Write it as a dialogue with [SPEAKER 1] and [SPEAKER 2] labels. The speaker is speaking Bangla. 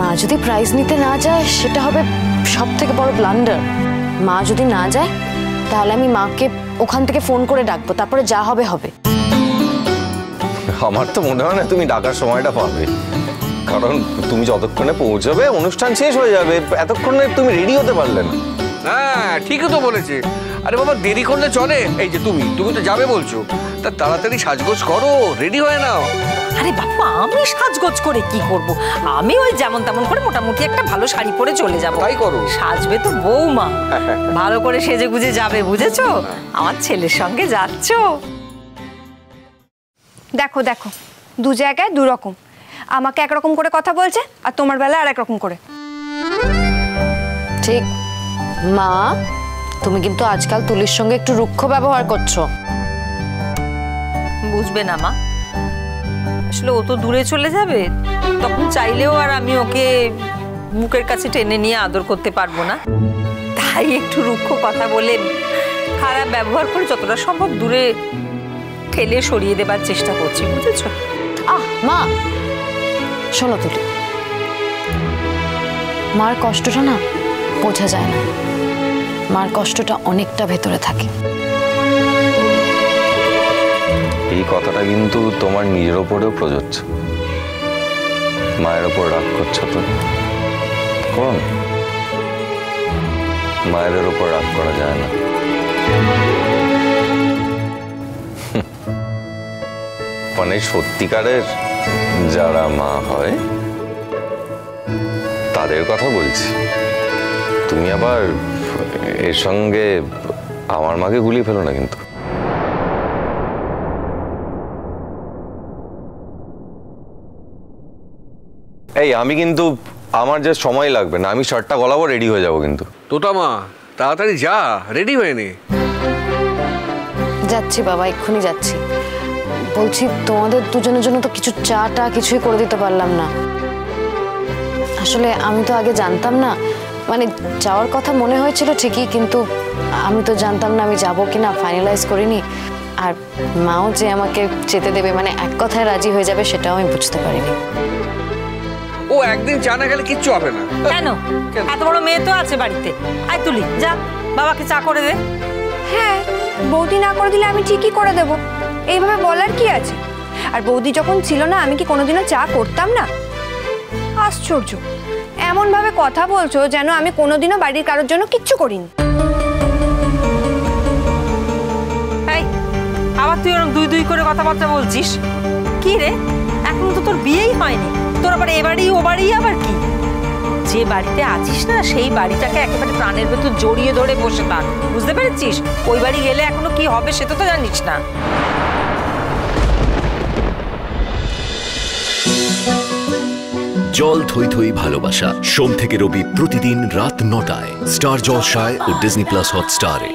[SPEAKER 1] মা যদি প্রাইজ নিতে না যায় সেটা হবে সব থেকে বড় ব্লান্ডার। মা যদি না যায় তাহলে আমি মাকে ওখান থেকে ফোন করে ডাকবো, তারপরে যা হবে হবে।
[SPEAKER 2] আমার তো মনে হয় না তুমি ডাকার সময়টা পাবে, কারণ তুমি যতক্ষণে পৌঁছাবে অনুষ্ঠান শেষ হয়ে যাবে, এতক্ষণে তুমি রেডি হতে পারলে না।
[SPEAKER 3] হ্যাঁ ঠিকই তো বলেছে। আরে বাবা দেরি করলে চলে? এই যে তুমি তো যাবে বলছো, তা তাড়াতাড়ি সাজগোজ করো, রেডি হয়ে নাও।
[SPEAKER 4] আরে বাবা আমি সাজগোজ করে কি করব? আমি ওই যেমন তেমন করে মোটামুটি একটা ভালো শাড়ি পরে চলে যাব।
[SPEAKER 3] তাই করো।
[SPEAKER 4] সাজবে তো বৌমা, ভালো করে সেজে গুজে যাবে, বুঝেছো? আমার ছেলের সঙ্গে যাচ্ছো।
[SPEAKER 5] দেখো দেখো, দু জায়গায় দু রকম। আমাকে একরকম করে কথা বলছে আর তোমার বেলায় আর এক রকম করে।
[SPEAKER 1] ঠিক। মা তুমি কিন্তু আজকাল তুলির সঙ্গে একটু রুক্ষ ব্যবহার করছো।
[SPEAKER 4] বুঝবে না মা, আসলে ও তো দূরে চলে যাবে, তখন চাইলেও আর আমি ওকে বুকের কাছে টেনে নিয়ে আদর করতে পারবো না। তাই একটু রুক্ষ কথা বলে, খারাপ ব্যবহার করে যতটা সম্ভব দূরে ঠেলে সরিয়ে দেবার চেষ্টা করছি, বুঝেছো?
[SPEAKER 1] মা শোনো তুলি, মার কষ্টটা না বোঝা যায় না, মার কষ্টটা অনেকটা ভেতরে থাকে।
[SPEAKER 2] এই কথাটা কিন্তু তোমার নিজের ওপরেও প্রযোজ্য। মায়ের ওপর রাগ করছো তো কোন, মায়েদের ওপর রাগ করা যায় না। মানে সত্যিকারের যারা মা হয় তাদের কথা বলছি। তুমি আবার এর সঙ্গে আমার মাকে গুলিয়ে ফেলো না কিন্তু। এই আমি কিন্তু, আমার যে সময় লাগবে না, আমি শার্টটা গলাবো, রেডি হয়ে যাবো কিন্তু।
[SPEAKER 3] তোতা মা তাড়াতাড়ি যা, রেডি হয়ে নে।
[SPEAKER 1] যাচ্ছি বাবা, এক্ষুনি যাচ্ছি। বলছি তোমাদের দুজনের জন্য তো কিছু চা টা কিছুই করে দিতে পারলাম না। আসলে আমি তো আগে জানতাম না, মানে যাওয়ার কথা মনে হয়েছিল ঠিকই, কিন্তু আমি তো জানতাম না আমি যাবো কিনা, ফাইনালাইজ করিনি। আর মাও যে আমাকে যেতে দেবে, মানে এক কথায় রাজি হয়ে যাবে, সেটাও আমি বুঝতে পারিনি।
[SPEAKER 3] ও একদিন চা না গেলে কিচ্ছু হবে না।
[SPEAKER 4] কেন? এত বড় মেয়ে তো আছে বাড়িতে। আয় তুলি, যা বাবাকে চা করে দে।
[SPEAKER 5] হ্যাঁ, বৌদি না করে দিলে আমি ঠিকই করে দেব, এইভাবে বলার কি আছে? আর বৌদি যখন ছিল না, আমি কি কোনোদিনও চা করতাম না? আশ্চর্য, এমন ভাবে কথা বলছো যেন আমি কোনোদিনও বাড়ির কারোর জন্য কিচ্ছু করিনি।
[SPEAKER 4] এই আবার তুই ওরকম দুই দুই করে কথাবার্তা বলছিস? কি রে, এখনো তো তোর বিয়েই হয়নি, তোর আবার এ বাড়ি ও বাড়ি আবার কি? যে বাড়িতে আছিস না সেই বাড়িটাকে একেবারে প্রাণের ভেতর জড়িয়ে ধরে বসে থাক, বুঝতে পেরেছিস? ওই বাড়ি গেলে এখনো কি হবে সেটা তো জানিস না।
[SPEAKER 6] জল থই থই ভালোবাসা, সোম থেকে রবি প্রতিদিন রাত ৯টায় স্টার জলসায় ও ডিজনি প্লাস হটস্টারে।